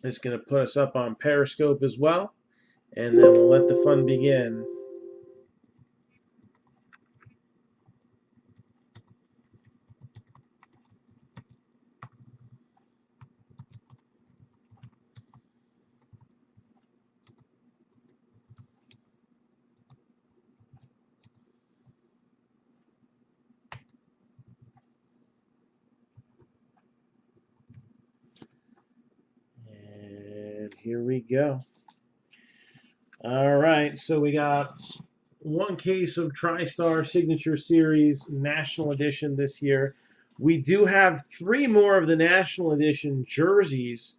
It's going to put us up on Periscope as well, and then we'll let the fun begin. And here we go. All right, so we got one case of Tristar Signature Series National Edition this year. We do have 3 more of the National Edition jerseys.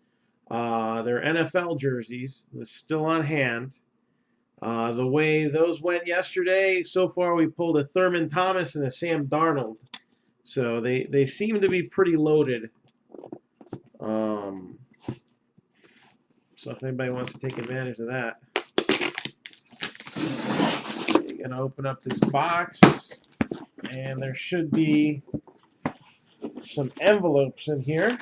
They're NFL jerseys. They're still on hand. The way those went yesterday, so far we pulled a Thurman Thomas and a Sam Darnold. So they seem to be pretty loaded. Um, so if anybody wants to take advantage of that, you're going to open up this box, and there should be some envelopes in here.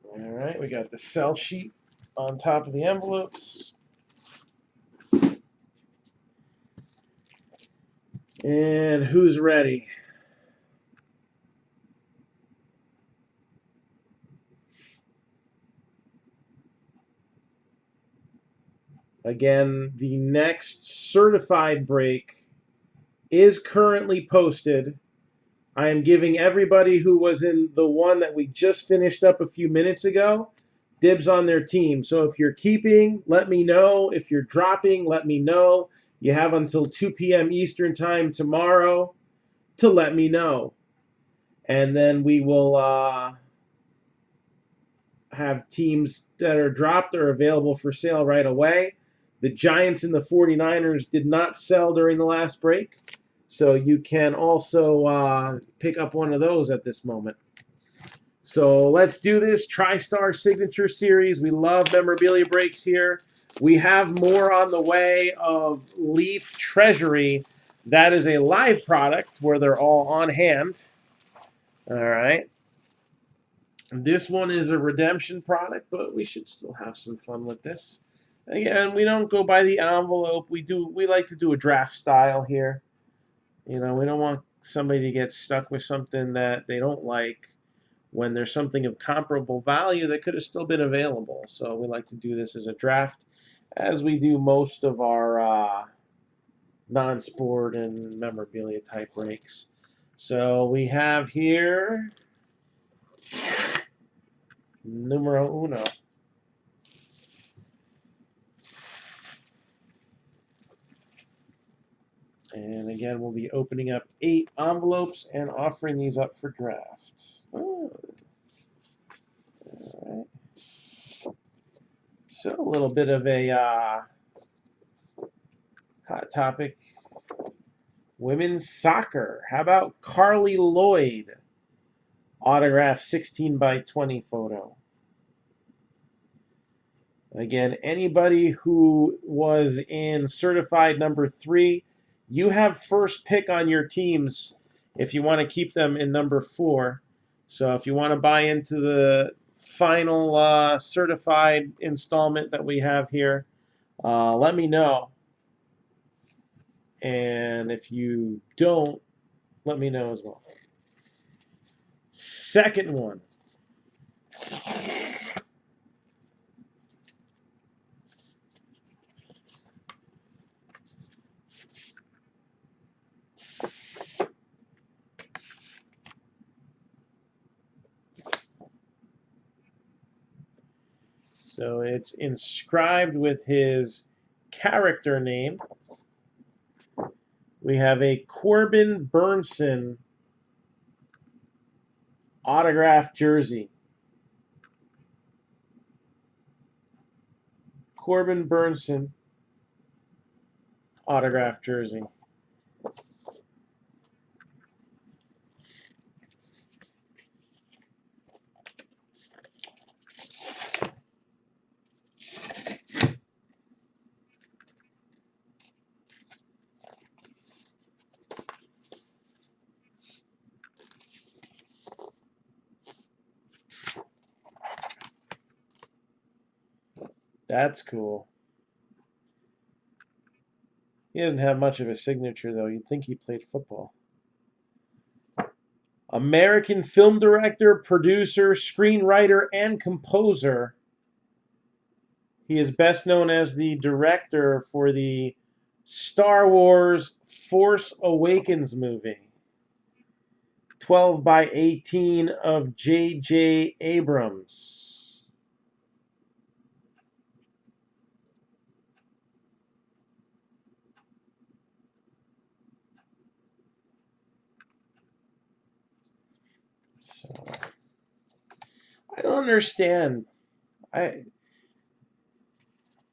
All right, we got the sell sheet on top of the envelopes. And who's ready? Again, the next certified break is currently posted. I am giving everybody who was in the one that we just finished up a few minutes ago dibs on their team. So if you're keeping, let me know. If you're dropping, let me know. You have until 2 p.m. Eastern Time tomorrow to let me know. And then we will have teams that are dropped or available for sale right away. The Giants and the 49ers did not sell during the last break, so you can also pick up one of those at this moment. So let's do this TriStar Signature Series. We love memorabilia breaks here. We have more on the way of Leaf Treasury. That is a live product where they're all on hand. All right. This one is a redemption product, but we should still have some fun with this. Again, we don't go by the envelope. We like to do a draft style here. You know, we don't want somebody to get stuck with something that they don't like when there's something of comparable value that could have still been available. So we like to do this as a draft, as we do most of our non-sport and memorabilia type breaks. So we have here numero uno. And again, we'll be opening up 8 envelopes and offering these up for draft. Oh. All right. So a little bit of a hot topic. Women's soccer. How about Carly Lloyd? Autograph 16 by 20 photo. Again, anybody who was in certified number 3, you have first pick on your teams if you want to keep them in number 4. So if you want to buy into the final certified installment that we have here, let me know. And if you don't, let me know as well. Second one. So it's inscribed with his character name. We have a Corbin Burnson autographed jersey. Corbin Burnson autographed jersey. That's cool. He doesn't have much of a signature, though. You'd think he played football. American film director, producer, screenwriter, and composer. He is best known as the director for the Star Wars Force Awakens movie, 12 by 18 of J.J. Abrams. So, I don't understand. I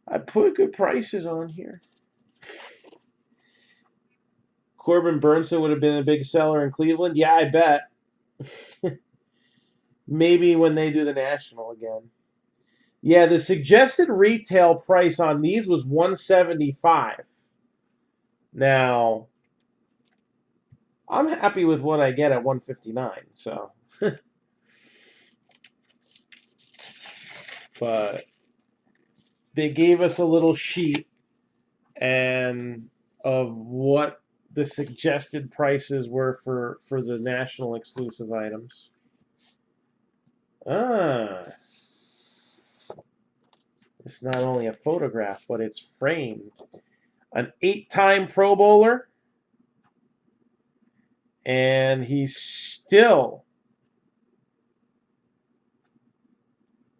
I put good prices on here. Corbin Burnson would have been a big seller in Cleveland. Yeah, I bet. Maybe when they do the National again. Yeah, the suggested retail price on these was 175. Now, I'm happy with what I get at 159. So, but they gave us a little sheet and of what the suggested prices were for the national exclusive items. Ah, it's not only a photograph, but it's framed. An 8-time Pro Bowler, and he's still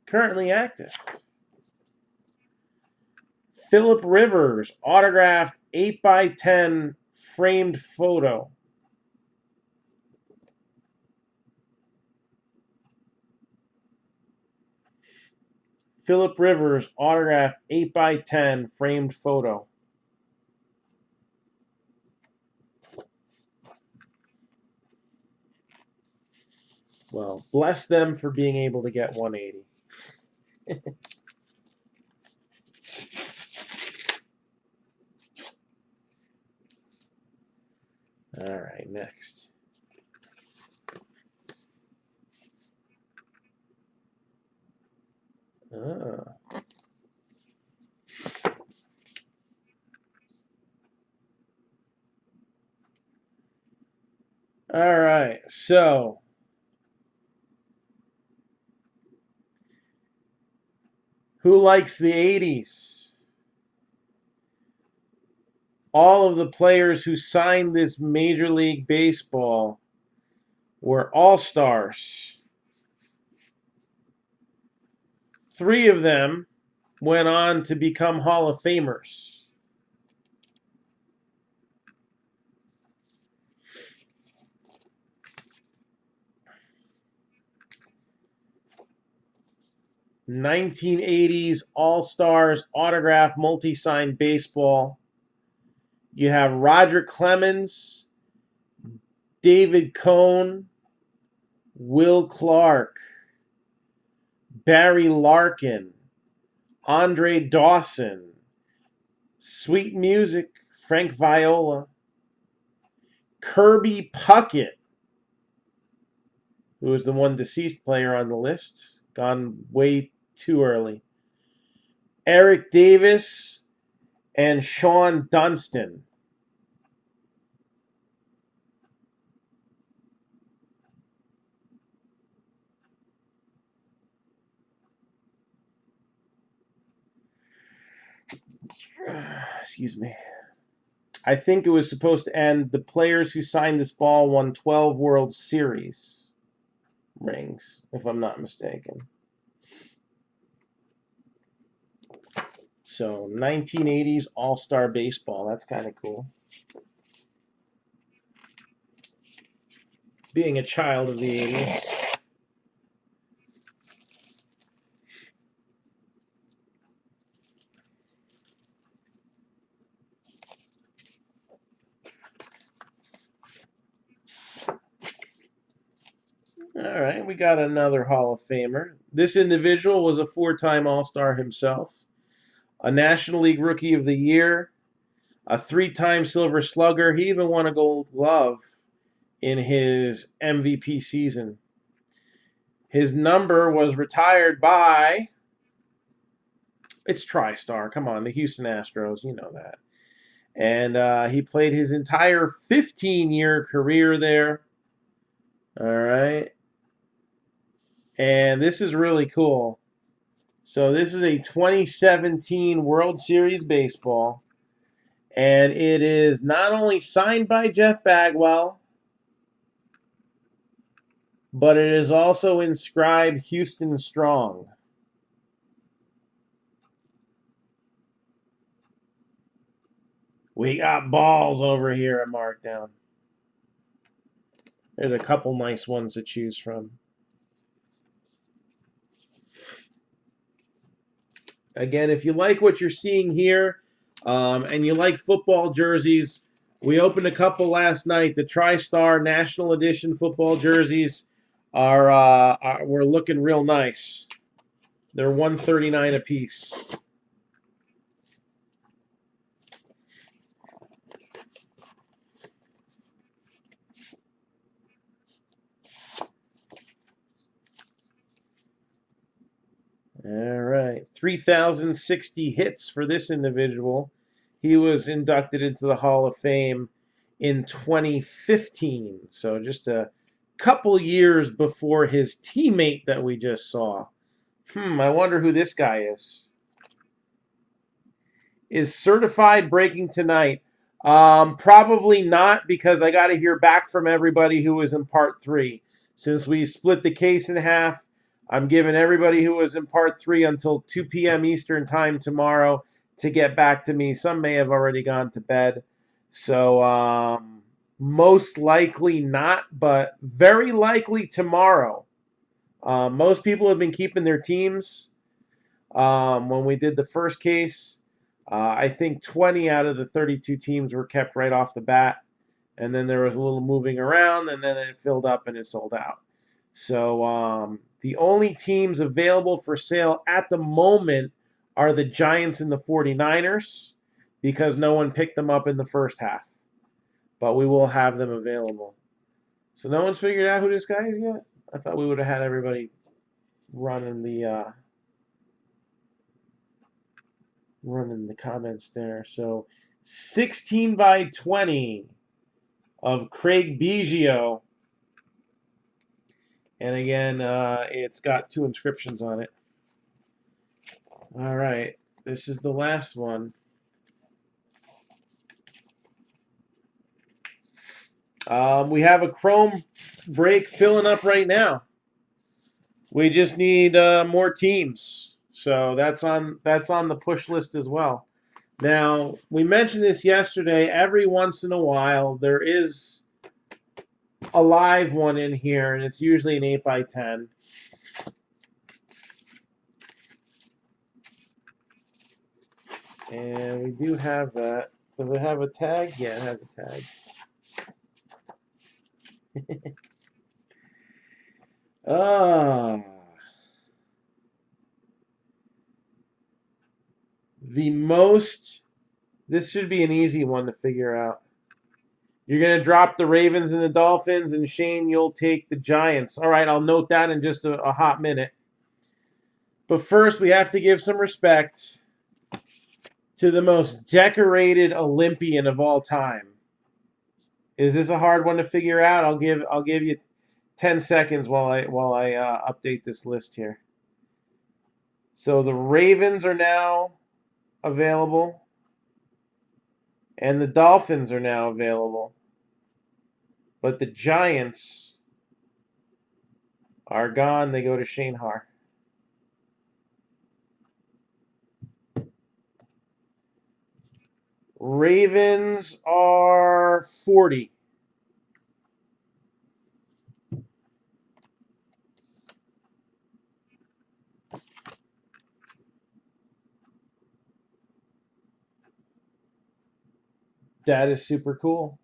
currently active. Philip Rivers, autographed 8 by 10 framed photo. Philip Rivers, autographed 8 by 10 framed photo. Well, bless them for being able to get 180. All right, next. Ah. All right, so who likes the 80s? All of the players who signed this Major League Baseball were all-stars. 3 of them went on to become Hall of Famers. '80s All-Stars autograph multi-signed baseball. You have Roger Clemens, David Cone, Will Clark, Barry Larkin, Andre Dawson, Sweet Music, Frank Viola, Kirby Puckett, who was the one deceased player on the list, gone way too early, Eric Davis, and Sean Dunston. Excuse me. I think it was supposed to end. The players who signed this ball won 12 World Series rings, if I'm not mistaken. So 1980s All-Star Baseball. That's kind of cool. Being a child of the 80s. All right, we got another Hall of Famer. This individual was a 4-time All-Star himself, a National League Rookie of the Year, a 3-time Silver Slugger. He even won a Gold Glove in his MVP season. His number was retired by It's Tristar. Come on, the Houston Astros. You know that. And he played his entire 15-year career there. All right. And this is really cool. So this is a 2017 World Series baseball. And it is not only signed by Jeff Bagwell, but it is also inscribed Houston Strong. We got balls over here at Marc-Down. There's a couple nice ones to choose from. Again, if you like what you're seeing here and you like football jerseys, we opened a couple last night. The Tristar National Edition football jerseys were looking real nice. They're $139 a piece. All right, 3,060 hits for this individual. He was inducted into the Hall of Fame in 2015, so just a couple years before his teammate that we just saw. I wonder who this guy is. Is certified breaking tonight? Probably not, because I got to hear back from everybody who was in part 3. Since we split the case in half, I'm giving everybody who was in part 3 until 2 p.m. Eastern time tomorrow to get back to me. Some may have already gone to bed. So most likely not, but very likely tomorrow. Most people have been keeping their teams. When we did the first case, I think 20 out of the 32 teams were kept right off the bat. And then there was a little moving around, and then it filled up and it sold out. So the only teams available for sale at the moment are the Giants and the 49ers, because no one picked them up in the first half. But we will have them available. So no one's figured out who this guy is yet? I thought we would have had everybody running the comments there. So 16 by 20 of Craig Biggio. And again, it's got 2 inscriptions on it. All right, this is the last one. We have a chrome break filling up right now. We just need more teams, so that's on the push list as well. Now, we mentioned this yesterday. Every once in a while, there is a live one in here, and it's usually an 8 by 10. And we do have that. Does it have a tag? Yeah, it has a tag. This should be an easy one to figure out. You're going to drop the Ravens and the Dolphins, and Shane, you'll take the Giants. All right, I'll note that in just a hot minute. But first, we have to give some respect to the most decorated Olympian of all time. Is this a hard one to figure out? I'll give you 10 seconds while I update this list here. So the Ravens are now available, and the Dolphins are now available, but the Giants are gone. They go to Shane Har. Ravens are 40. That is super cool.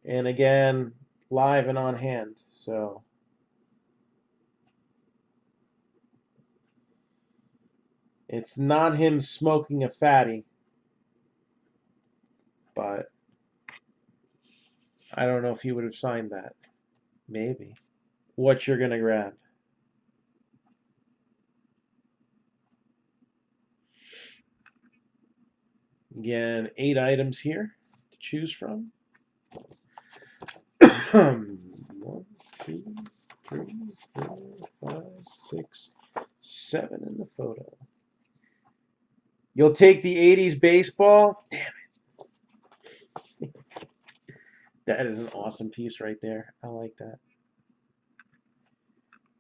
And again, live and on hand. So it's not him smoking a fatty, but I don't know if he would have signed that. Maybe. What you're going to grab? Again, 8 items here to choose from. 1, 2, 3, 4, 5, 6, 7 in the photo. You'll take the 80s baseball? Damn it. That is an awesome piece right there. I like that.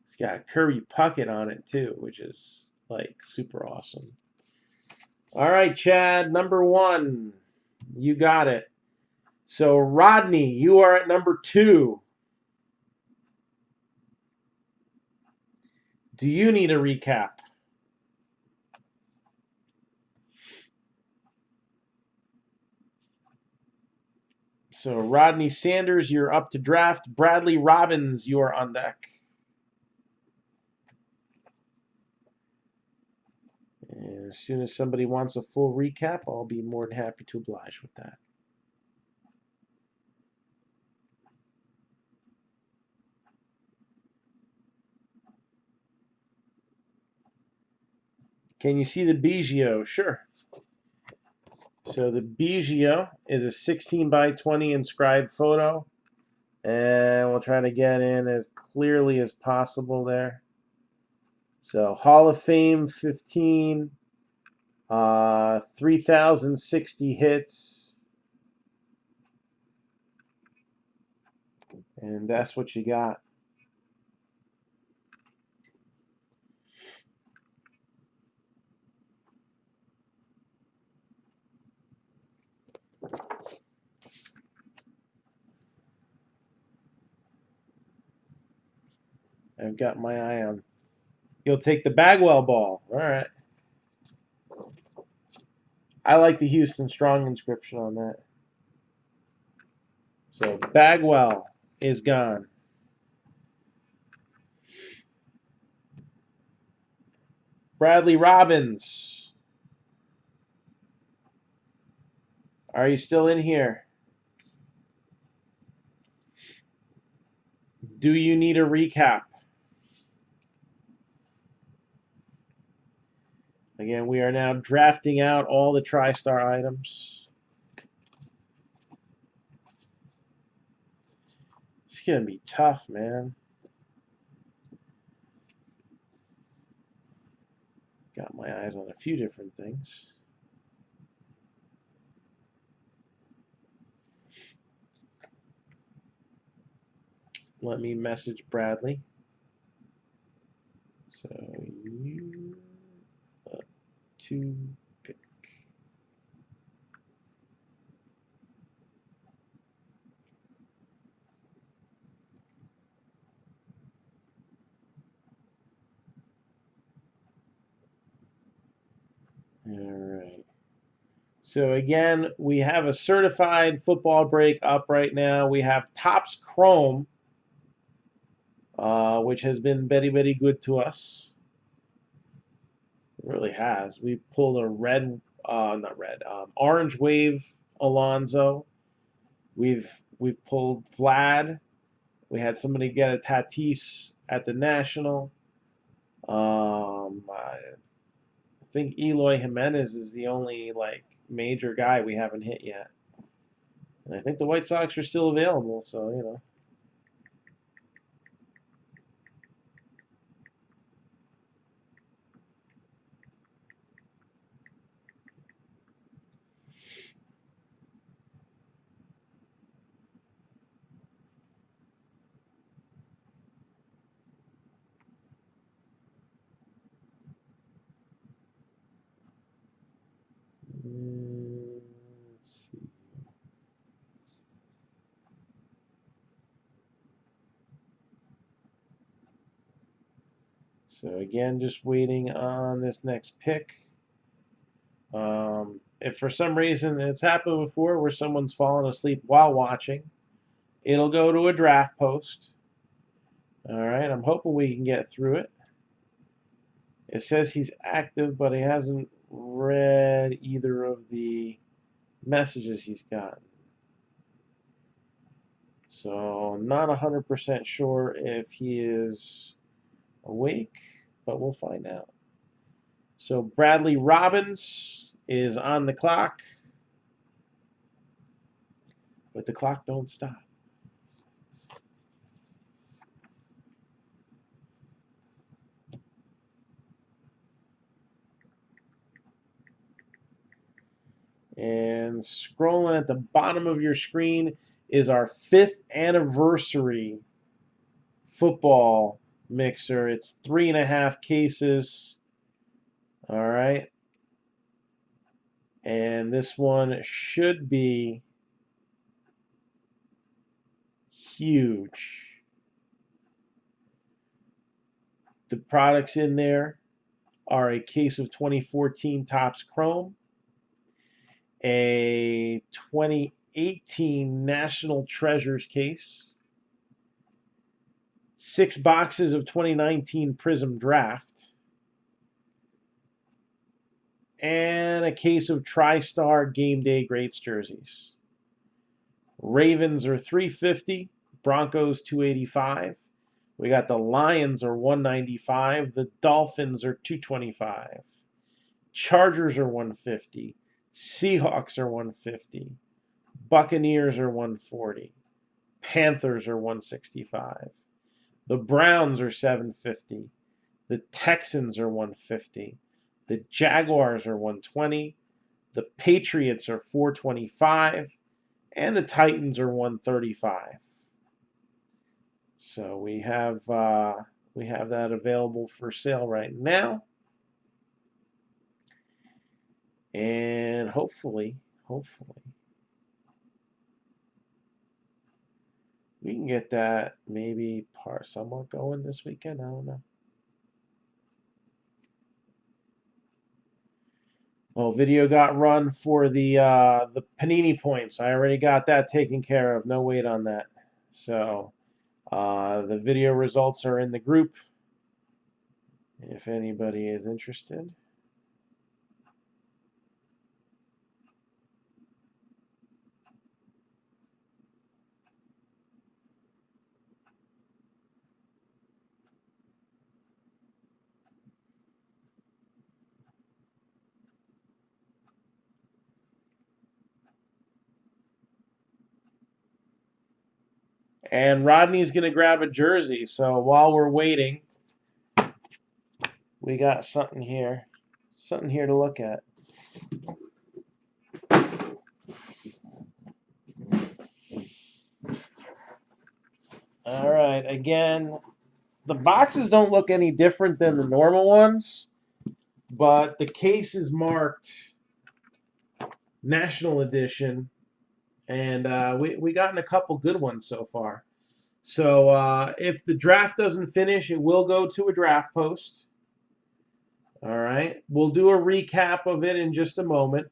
It's got Kirby Puckett on it too, which is like super awesome. All right, Chad, number 1. You got it. So, Rodney, you are at number 2. Do you need a recap? So, Rodney Sanders, you're up to draft. Bradley Robbins, you are on deck. And as soon as somebody wants a full recap, I'll be more than happy to oblige with that. Can you see the Biggio? Sure. So the Biggio is a 16 by 20 inscribed photo. And we'll try to get in as clearly as possible there. So Hall of Fame 15, 3,060 hits. And that's what you got. I've got my eye on. You'll take the Bagwell ball. All right. I like the Houston Strong inscription on that. So Bagwell is gone. Bradley Robbins. Are you still in here? Do you need a recap? Again, we are now drafting out all the Tristar items. It's going to be tough, man. Got my eyes on a few different things. Let me message Bradley. So you to pick. All right. So again, we have a certified football break up right now. We have Topps Chrome, which has been very, very good to us. It really has. We pulled a orange wave Alonzo. We've pulled Vlad. We had somebody get a Tatis at the National. I think Eloy Jimenez is the only like major guy we haven't hit yet. And I think the White Sox are still available, so you know. Let's see. So again, just waiting on this next pick. If for some reason it's happened before where someone's fallen asleep while watching, it'll go to a draft post. All right, I'm hoping we can get through it. It says he's active, but he hasn't read either of the messages he's gotten. So I'm not 100% sure if he is awake, but we'll find out. So Bradley Robbins is on the clock. but the clock don't stop. And scrolling at the bottom of your screen is our 5th anniversary football mixer. It's 3.5 cases. All right. And this one should be huge. The products in there are a case of 2014 Topps Chrome, a 2018 National Treasures case, 6 boxes of 2019 Prism Draft, and a case of Tristar Game Day Greats jerseys. Ravens are $350, Broncos $285. We got the Lions are $195, the Dolphins are $225. Chargers are $150, Seahawks are $150, Buccaneers are $140, Panthers are $165. The Browns are $750, the Texans are $150, the Jaguars are $120, the Patriots are $425, and the Titans are $135. So we have that available for sale right now, and hopefully we can get that maybe somewhat going this weekend. I don't know. Well, video got run for the Panini points. I already got that taken care of. No wait on that. So the video results are in the group if anybody is interested. And Rodney's going to grab a jersey. So while we're waiting, we got something here to look at. All right, again, the boxes don't look any different than the normal ones, but the case is marked National Edition, and we gotten a couple good ones so far. So if the draft doesn't finish, it will go to a draft post. All right, we'll do a recap of it in just a moment.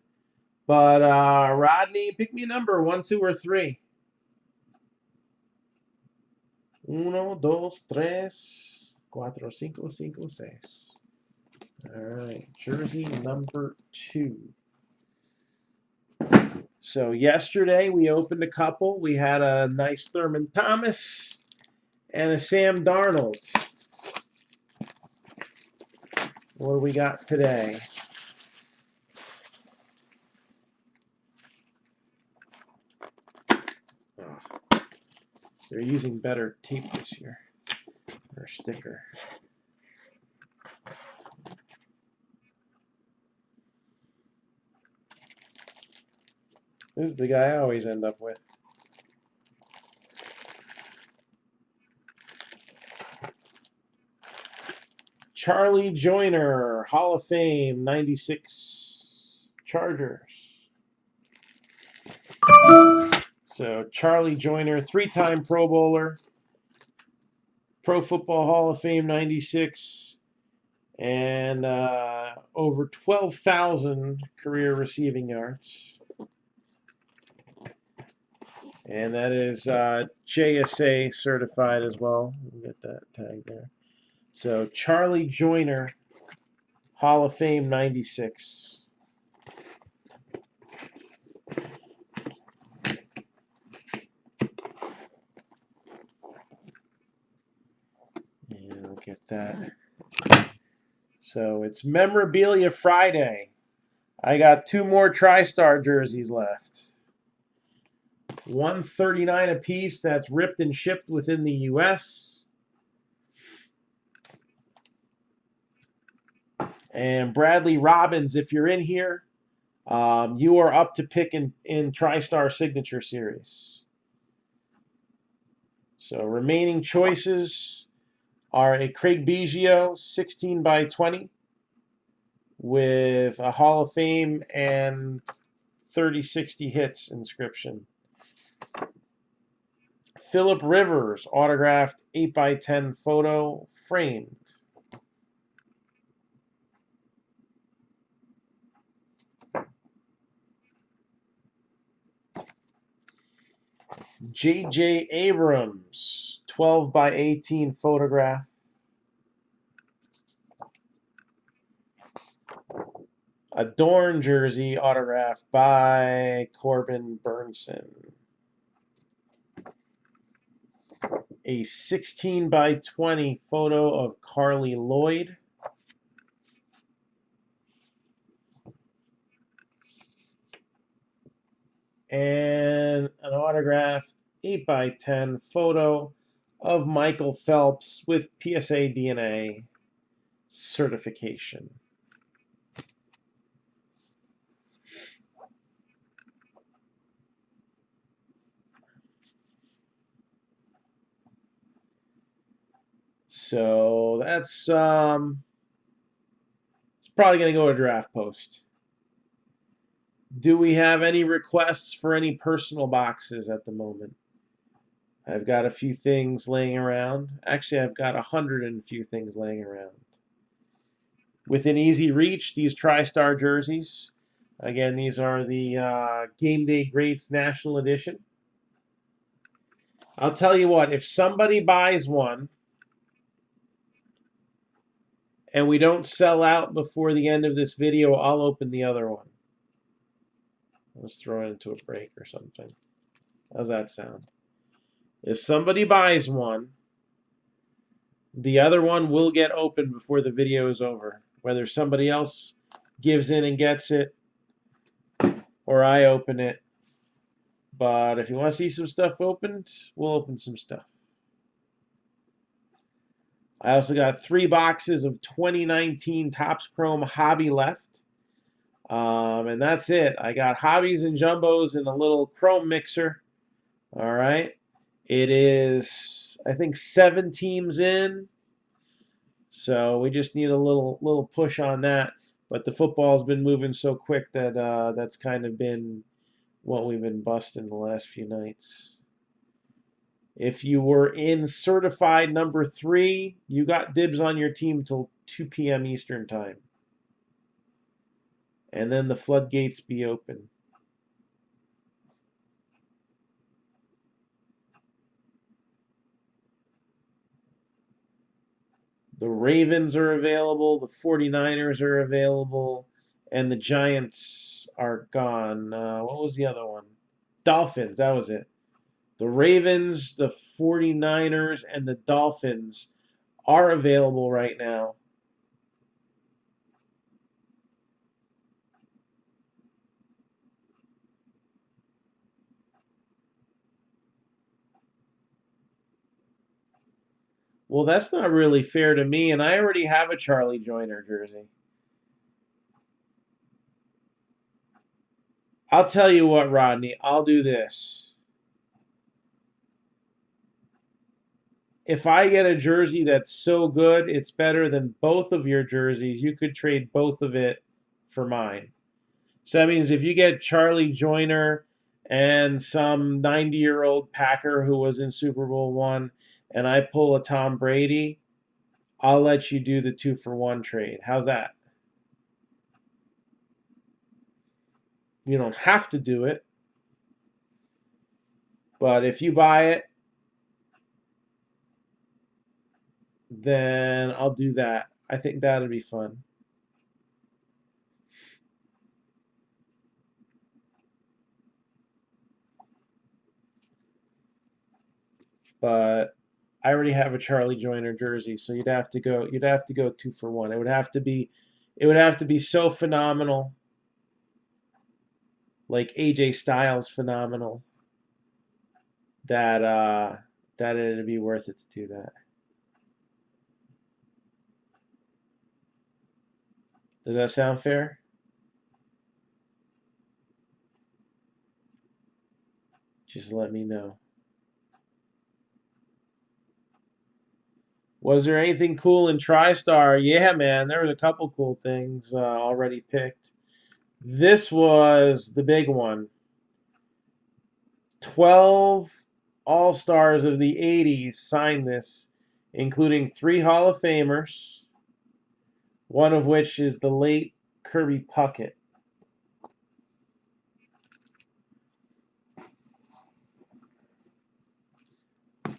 But Rodney, pick me a number, 1, 2, or 3. 1, 2, 3, 4, 5, 6. All right, jersey number 2. So yesterday we opened a couple. We had a nice Thurman Thomas and a Sam Darnold. What do we got today? Oh, they're using better tape this year, or sticker. This is the guy I always end up with. Charlie Joyner, Hall of Fame, 96 Chargers. So Charlie Joyner, 3-time Pro Bowler, Pro Football Hall of Fame, 96, and over 12,000 career receiving yards. And that is JSA certified as well. We'll get that tag there. So Charlie Joyner, Hall of Fame, 96. And we'll get that. So it's Memorabilia Friday. I got 2 more TriStar jerseys left. $139 a piece. That's ripped and shipped within the U.S. And Bradley Robbins, if you're in here, you are up to pick in Tristar Signature Series. So remaining choices are a Craig Biggio 16 by 20 with a Hall of Fame and 30-60 hits inscription. Phillip Rivers autographed 8 by 10 photo framed. J.J. Abrams 12 by 18 photograph. A Dorn jersey autographed by Corbin Burnson. A 16 by 20 photo of Carly Lloyd. And an autographed 8 by 10 photo of Michael Phelps with PSA DNA certification. So that's it's probably going to go to draft post. Do we have any requests for any personal boxes at the moment? I've got a few things laying around. Actually, I've got 100 and a few things laying around. Within easy reach, these TriStar jerseys. Again, these are the Game Day Greats National Edition. I'll tell you what, if somebody buys one and we don't sell out before the end of this video, I'll open the other one. Let's throw it into a break or something. How's that sound? If somebody buys one, the other one will get opened before the video is over. Whether somebody else gives in and gets it or I open it. But if you want to see some stuff opened, we'll open some stuff. I also got 3 boxes of 2019 Topps Chrome Hobby left. And that's it. I got hobbies and jumbos in a little Chrome mixer. All right. It is, I think, 7 teams in. So we just need a little push on that. But the football's been moving so quick that that's kind of been what we've been busting the last few nights. If you were in certified number 3, you got dibs on your team till 2 p.m. Eastern time. And then the floodgates be open. The Ravens are available, the 49ers are available, and the Giants are gone. What was the other one? Dolphins, that was it. The Ravens, the 49ers, and the Dolphins are available right now. Well, that's not really fair to me, and I already have a Charlie Joyner jersey. I'll tell you what, Rodney, I'll do this. If I get a jersey that's so good, it's better than both of your jerseys, you could trade both of it for mine. So that means if you get Charlie Joyner and some 90-year-old Packer who was in Super Bowl I, and I pull a Tom Brady, I'll let you do the 2-for-1 trade. How's that? You don't have to do it, but if you buy it, then I'll do that. I think that'll be fun. But I already have a Charlie Joyner jersey, so you'd have to go 2-for-1. It would have to be so phenomenal, like AJ Styles phenomenal. that it'd be worth it to do that. Does that sound fair? Just let me know. Was there anything cool in Tristar? Yeah, man, there was a couple cool things already picked. This was the big one. 12 All-Stars of the 80s signed this, including 3 Hall of Famers, one of which is the late Kirby Puckett.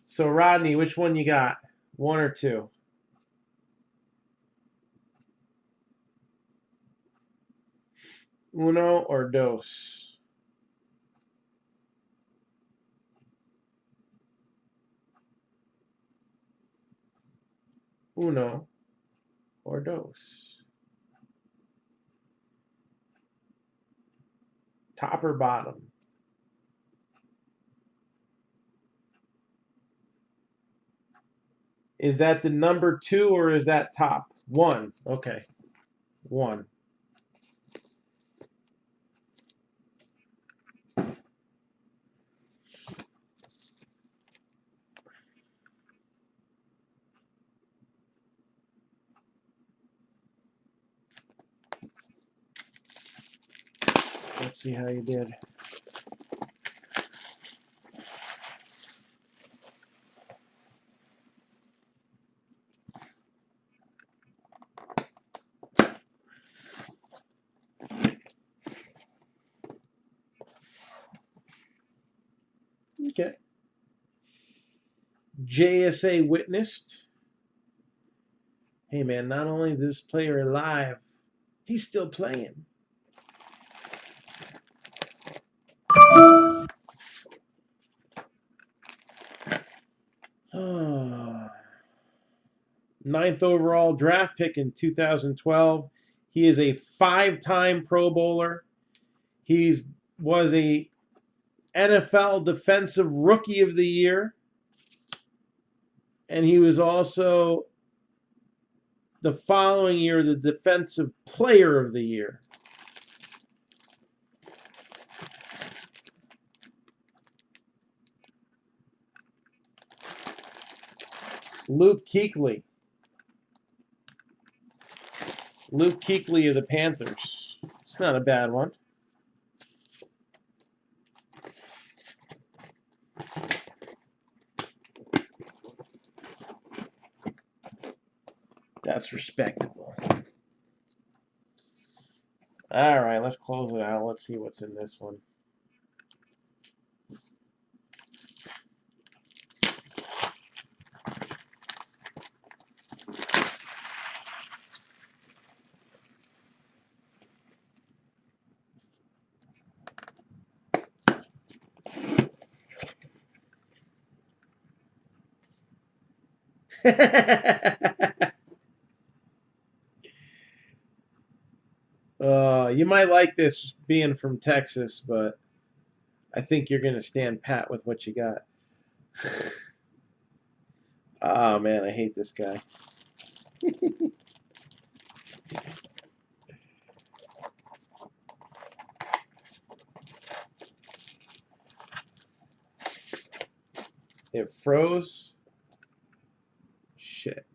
So, Rodney, which one you got? 1 or 2? Uno or dos? Uno or dos? Top or bottom? Is that the number 2 or is that top? 1. Okay. 1. Let's see how you did. Okay. JSA witnessed. Hey man, not only is this player alive, he's still playing. Ninth overall draft pick in 2012. He is a 5-time Pro Bowler. He was a NFL Defensive Rookie of the Year. And he was also the following year the Defensive Player of the Year. Luke Kuechly. Luke Kuechly of the Panthers. It's not a bad one. That's respectable. All right, let's close it out. Let's see what's in this one. You might like this being from Texas, but I think you're going to stand pat with what you got. Oh, man, I hate this guy. It froze. Shit.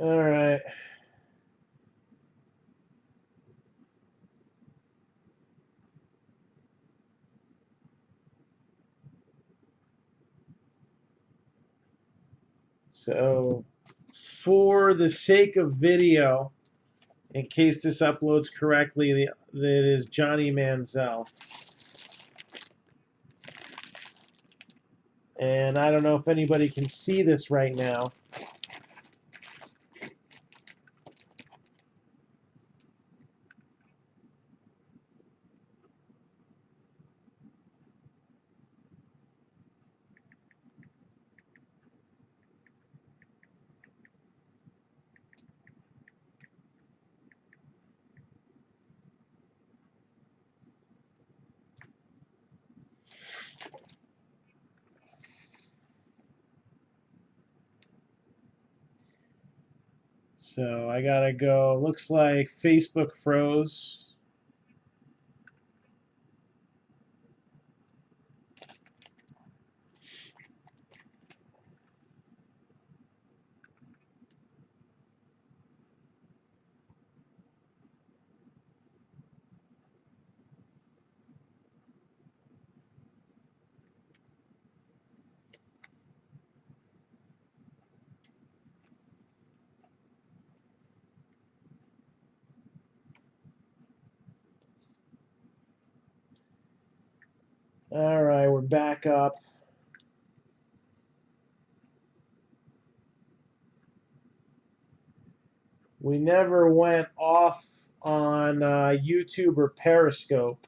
All right. So, for the sake of video, in case this uploads correctly, that is Johnny Manziel. And I don't know if anybody can see this right now. So I gotta go. Looks like Facebook froze. All right, we're back up. We never went off on YouTube or Periscope.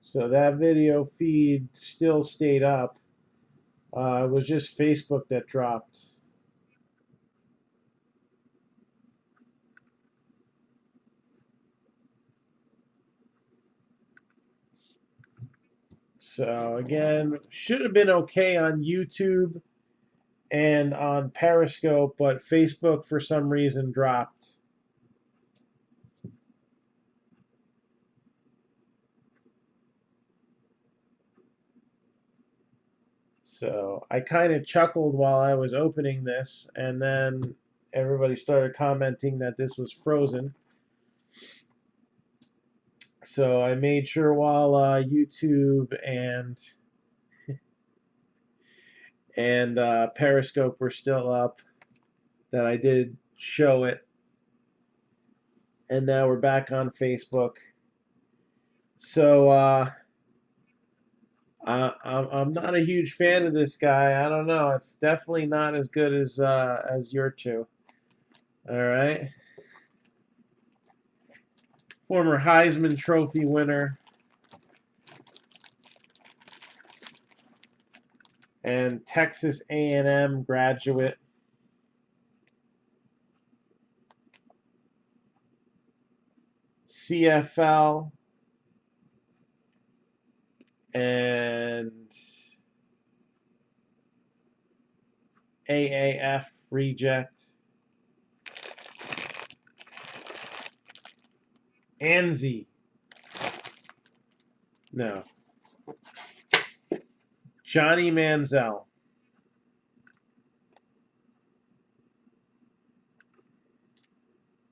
So that video feed still stayed up. It was just Facebook that dropped. So again, should have been okay on YouTube and on Periscope, but Facebook for some reason dropped. So I kind of chuckled while I was opening this, and then everybody started commenting that this was frozen. So I made sure while YouTube and Periscope were still up that I did show it. And now we're back on Facebook. So I'm not a huge fan of this guy. I don't know. It's definitely not as good as your two. All right. Former Heisman Trophy winner and Texas A&M graduate. CFL and AAF reject. Anzi. No. Johnny Manziel.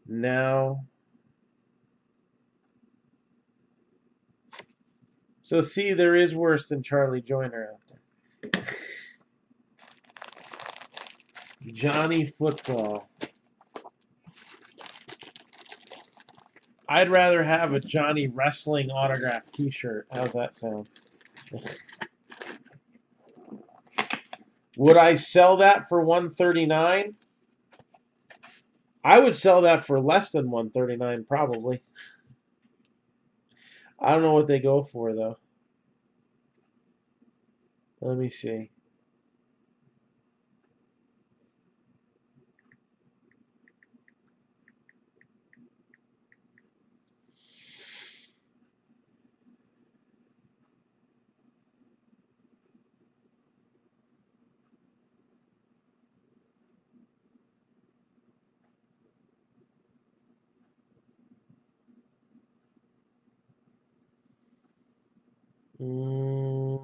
Now. So see, there is worse than Charlie Joyner out there. Johnny Football. I'd rather have a Johnny Wrestling autograph t-shirt. How's that sound? Would I sell that for $139? I would sell that for less than $139 probably. I don't know what they go for though. Let me see. Mm,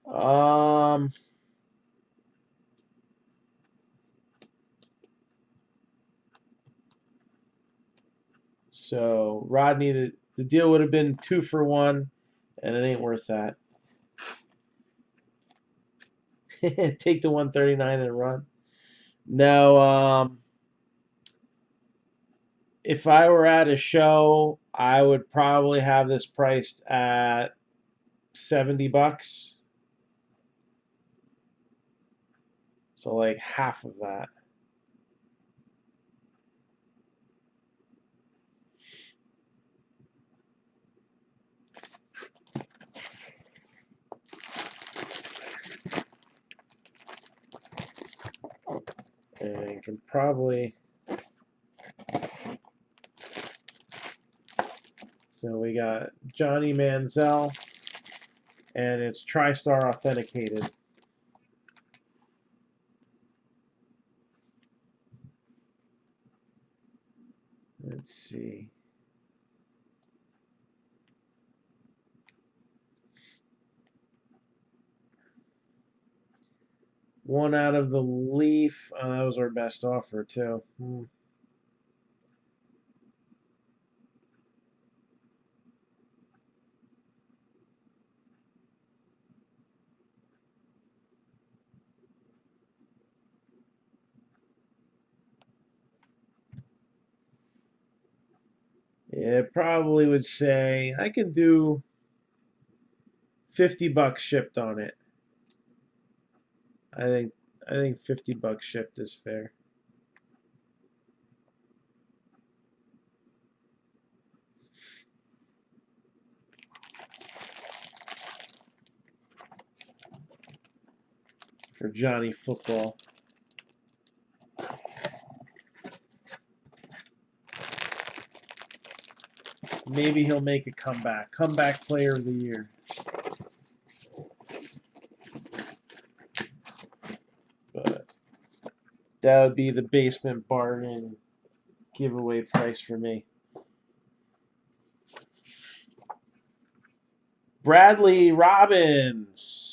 Um, so Rodney, the deal would have been 2 for 1, and it ain't worth that. Take the 139 and run. No, if I were at a show, I would probably have this priced at $70. So like half of that. And you can probably. So we got Johnny Manziel, and it's Tristar authenticated. Let's see. One out of the Leaf. That was our best offer, too. Yeah, it probably would say I can do $50 shipped on it. I think $50 shipped is fair. For Johnny Football. Maybe he'll make a comeback. Comeback player of the year. But that would be the basement bargain giveaway price for me. Bradley Robbins.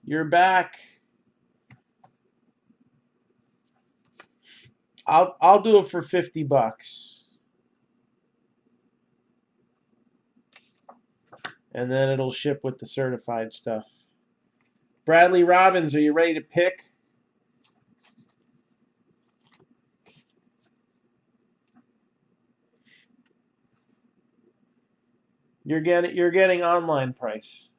You're back. I'll do it for $50. And then it'll ship with the certified stuff. Bradley Robbins, are you ready to pick? You're getting online price.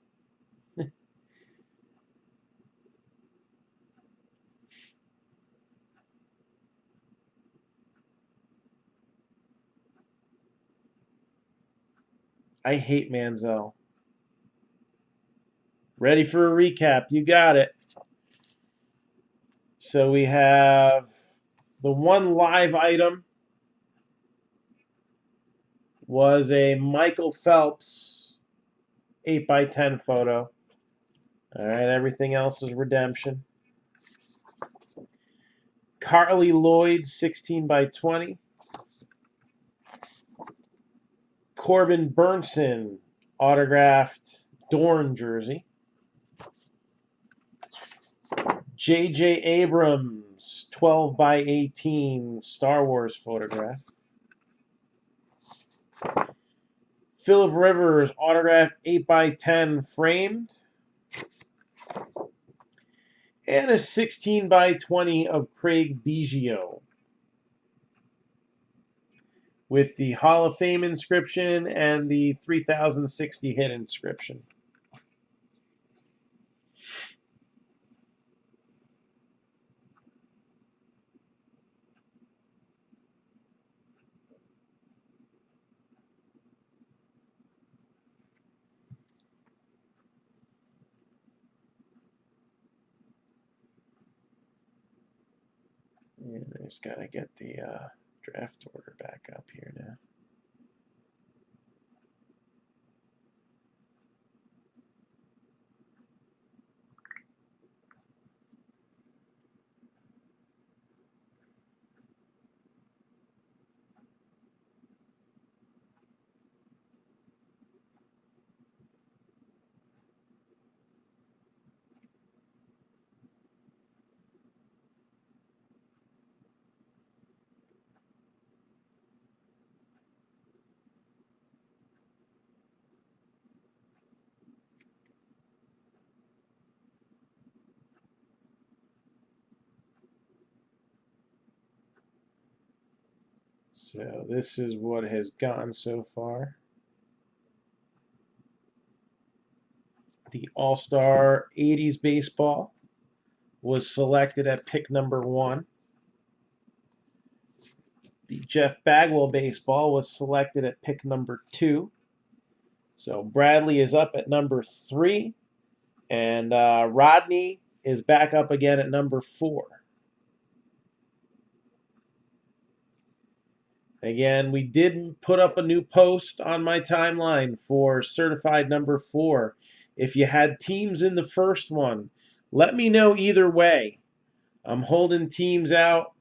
I hate Manziel. Ready for a recap? You got it. So we have the one live item was a Michael Phelps 8x10 photo. All right, everything else is redemption. Carly Lloyd 16x20. Corbin Burnson autographed Dorn jersey. J.J. Abrams 12x18 Star Wars photograph. Phillip Rivers autographed 8x10 framed. And a 16x20 of Craig Biggio with the Hall of Fame inscription and the 3060 hit inscription. And I just got to get the draft order back up here now. So this is what has gone so far. The All-Star 80s baseball was selected at pick number 1. The Jeff Bagwell baseball was selected at pick number 2. So Bradley is up at number 3, and Rodney is back up again at number 4. Again, we did put up a new post on my timeline for certified number 4. If you had teams in the first one, let me know either way. I'm holding teams out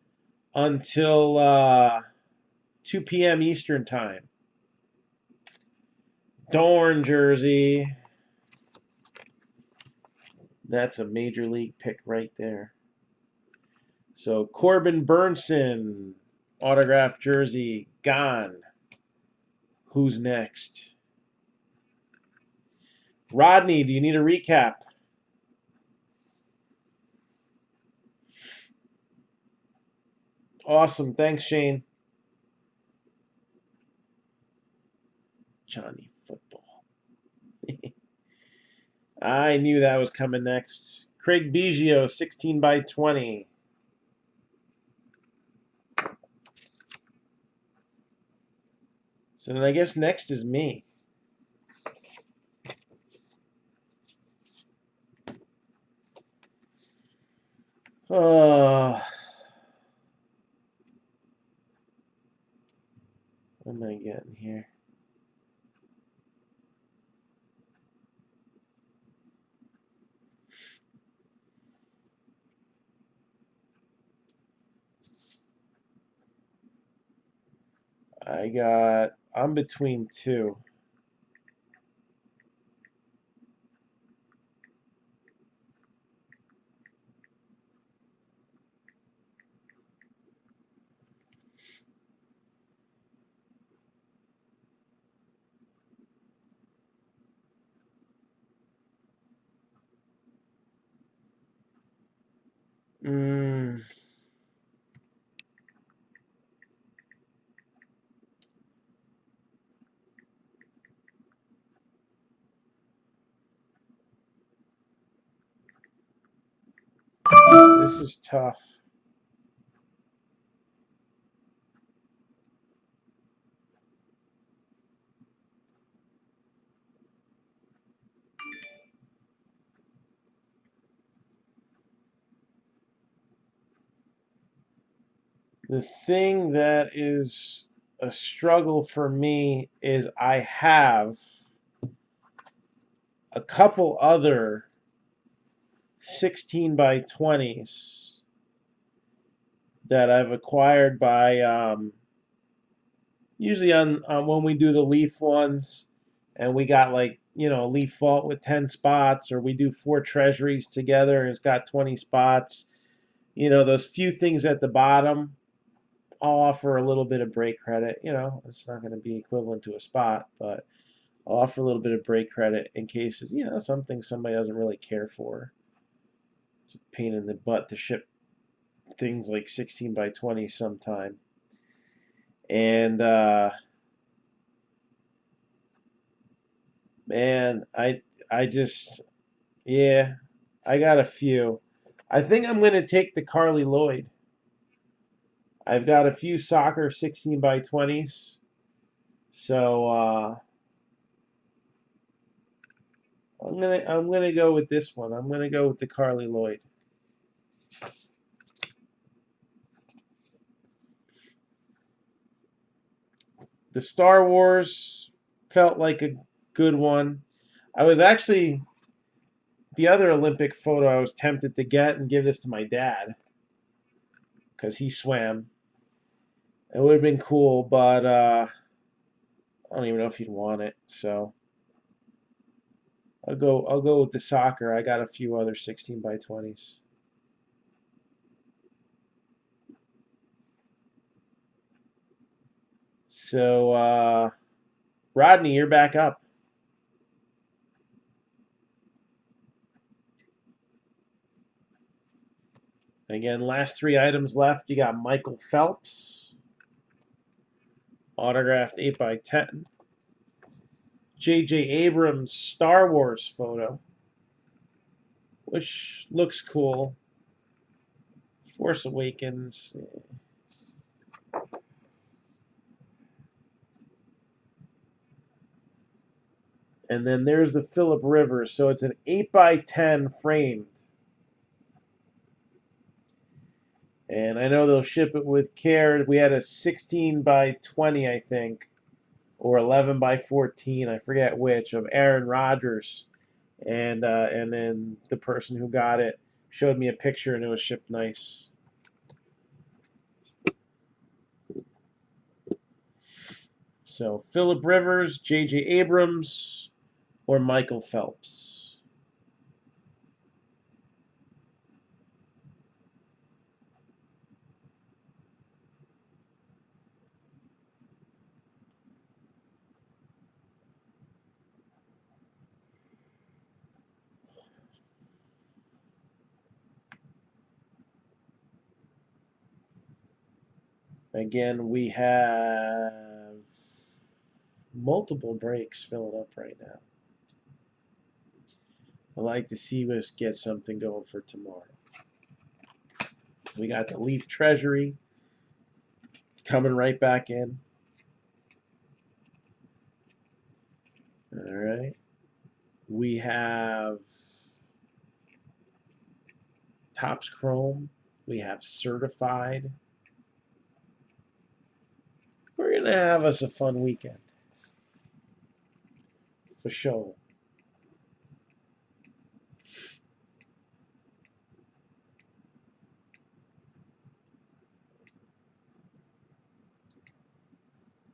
until 2 p.m. Eastern Time. Darn jersey. That's a major league pick right there. So Corbin Burnson, autographed jersey, gone. Who's next? Rodney, do you need a recap? Awesome. Thanks, Shane. Johnny Football. I knew that was coming next. Craig Biggio, 16 by 20. So then I guess next is me. Oh, what am I getting here? I'm between 2. This is tough. The thing that is a struggle for me is I have a couple other 16 by 20s that I've acquired by usually on when we do the leaf ones, and we got like a leaf vault with 10 spots, or we do 4 treasuries together and it's got 20 spots. Those few things at the bottom, I'll offer a little bit of break credit. It's not going to be equivalent to a spot, but I'll offer a little bit of break credit in case it's something somebody doesn't really care for. It's a pain in the butt to ship things like 16 by 20 sometime. And man, I just yeah, I got a few. I think I'm going to take the Carly Lloyd. I've got a few soccer 16 by 20s. So I'm gonna go with this one. I'm gonna go with the Carly Lloyd. The Star Wars felt like a good one. I was actually the other Olympic photo I was tempted to get and give this to my dad because he swam. It would have been cool, but I don't even know if he'd want it. So I'll go with the soccer. I got a few other 16 by 20s. So Rodney, you're back up. Again, last 3 items left. You got Michael Phelps, autographed 8x10. J.J. Abrams Star Wars photo, which looks cool. Force Awakens. And then there's the Philip Rivers. So it's an 8x10 framed. And I know they'll ship it with care. We had a 16x20, I think, or 11x14, I forget which, of Aaron Rodgers. And then the person who got it showed me a picture, and it was shipped nice. So Philip Rivers, J.J. Abrams, or Michael Phelps. Again, we have multiple breaks filling up right now. I like to see us get something going for tomorrow. We got the Leaf Treasury coming right back in. All right. We have Topps Chrome. We have Certified. We're going to have us a fun weekend. For sure.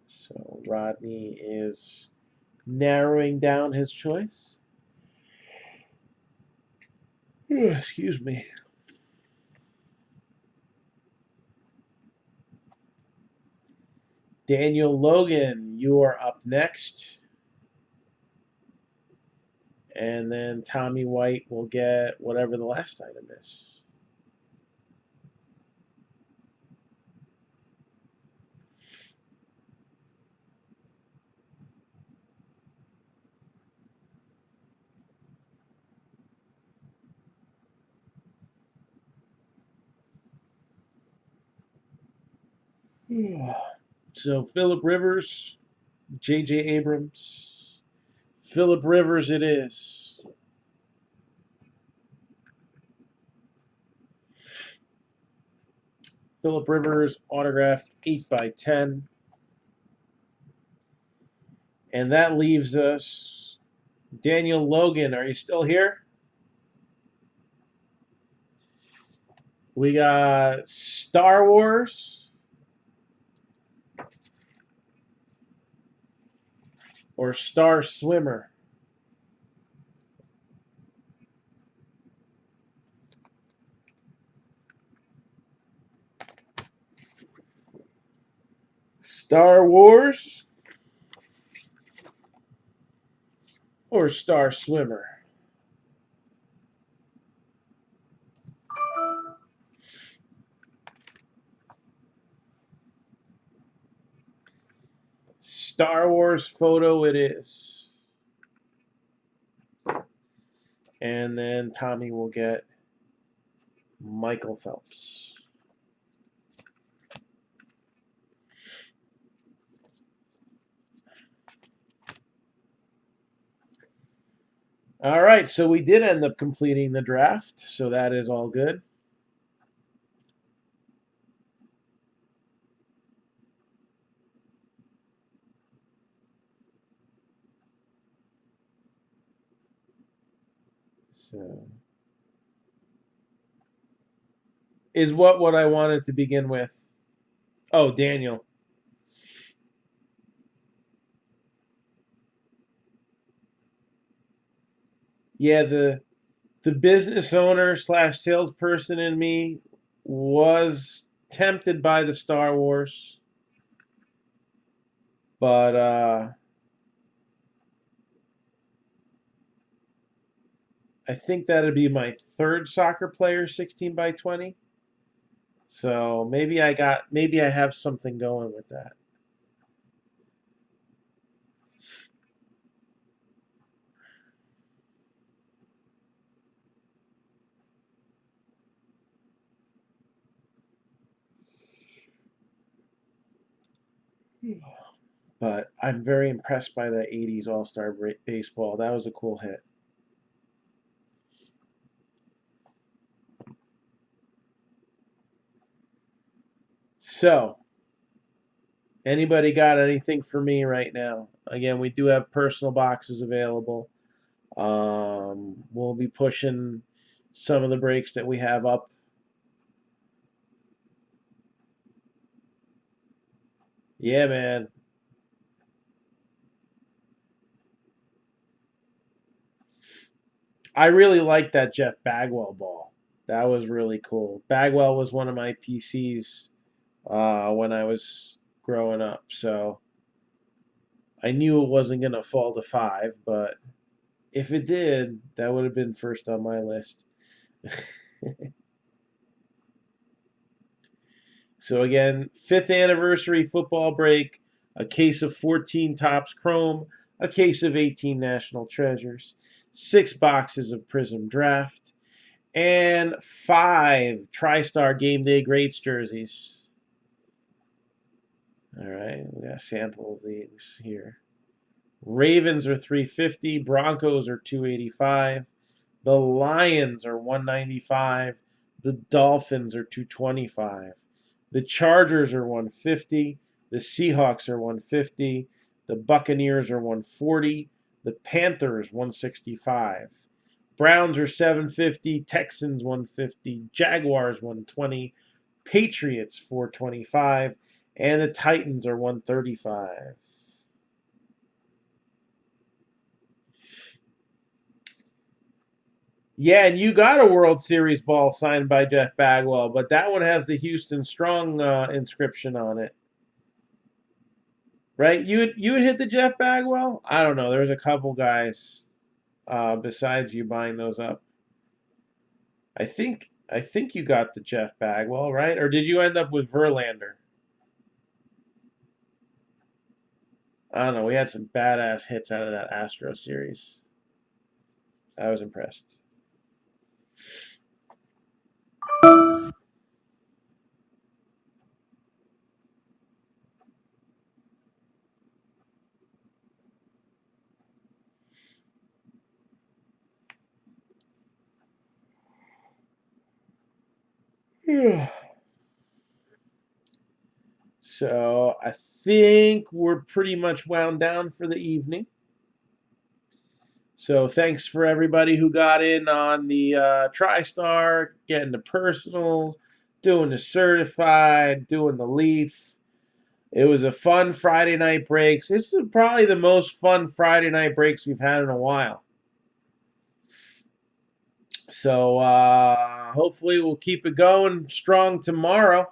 So Rodney is narrowing down his choice. Ooh, excuse me. Daniel Logan, you are up next. And then Tommy White will get whatever the last item is. So Philip Rivers, J.J. Abrams. Philip Rivers it is. Philip Rivers autographed 8x10. And that leaves us Daniel Logan. Are you still here? We got Star Wars or Star Swimmer. Star Wars or Star Swimmer. Star Wars photo it is. And then Tommy will get Michael Phelps. All right, so we did end up completing the draft, so that is all good. So, is what I wanted to begin with. Oh, Daniel. Yeah, the business owner slash salesperson in me was tempted by the Star Wars, but I think that'd be my third soccer player 16x20. So maybe I have something going with that. But I'm very impressed by the 80s All-Star baseball. That was a cool hit. So, anybody got anything for me right now? Again, we do have personal boxes available. We'll be pushing some of the breaks that we have up. Yeah, man. I really liked that Jeff Bagwell ball. That was really cool. Bagwell was one of my PCs when I was growing up, so I knew it wasn't going to fall to 5, but if it did, that would have been first on my list. So again, 5th anniversary football break, a case of 14 Topps Chrome, a case of 18 National Treasures, 6 boxes of Prism Draft, and 5 TriStar Game Day Greats jerseys. All right, we got a sample of these here. Ravens are 350, Broncos are 285, the Lions are 195, the Dolphins are 225, the Chargers are 150, the Seahawks are 150, the Buccaneers are 140, the Panthers 165. Browns are 750, Texans 150, Jaguars 120, Patriots 425, and the Titans are 135. Yeah, and you got a World Series ball signed by Jeff Bagwell, but that one has the Houston Strong inscription on it, right? You would hit the Jeff Bagwell? I don't know. There's a couple guys besides you buying those up. I think you got the Jeff Bagwell, right? Or did you end up with Verlander? I don't know. We had some badass hits out of that Astro series. I was impressed. So I think we're pretty much wound down for the evening. So thanks for everybody who got in on the TriStar, getting the personals, doing the certified, doing the Leaf. It was a fun Friday night breaks. This is probably the most fun Friday night breaks we've had in a while. So hopefully we'll keep it going strong tomorrow.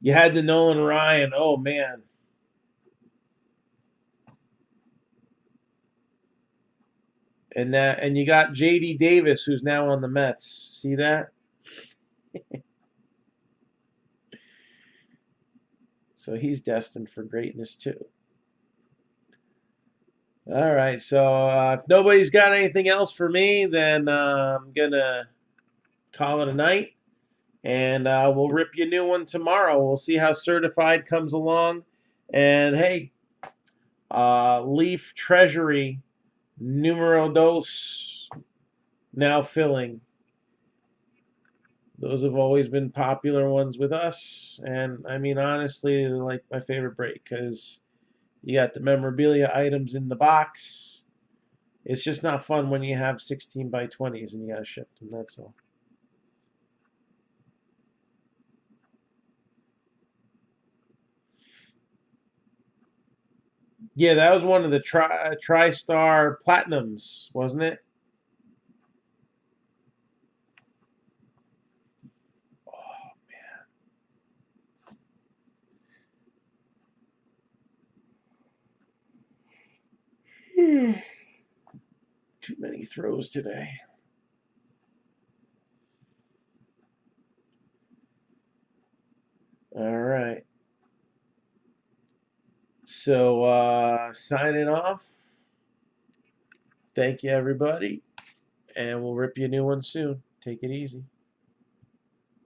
You had the Nolan Ryan. Oh man. And you got JD Davis who's now on the Mets. See that? So he's destined for greatness too. All right. So if nobody's got anything else for me, then I'm gonna call it a night, and we'll rip you a new one tomorrow. We'll see how certified comes along, and hey, Leaf Treasury numero dos now filling. Those have always been popular ones with us, and I mean honestly, they're like my favorite break because you got the memorabilia items in the box. It's just not fun when you have 16 by 20s and you gotta ship them. That's all. Yeah, that was one of the TriStar Platinums, wasn't it? Too many throws today. All right. So signing off. Thank you, everybody, and we'll rip you a new one soon. Take it easy.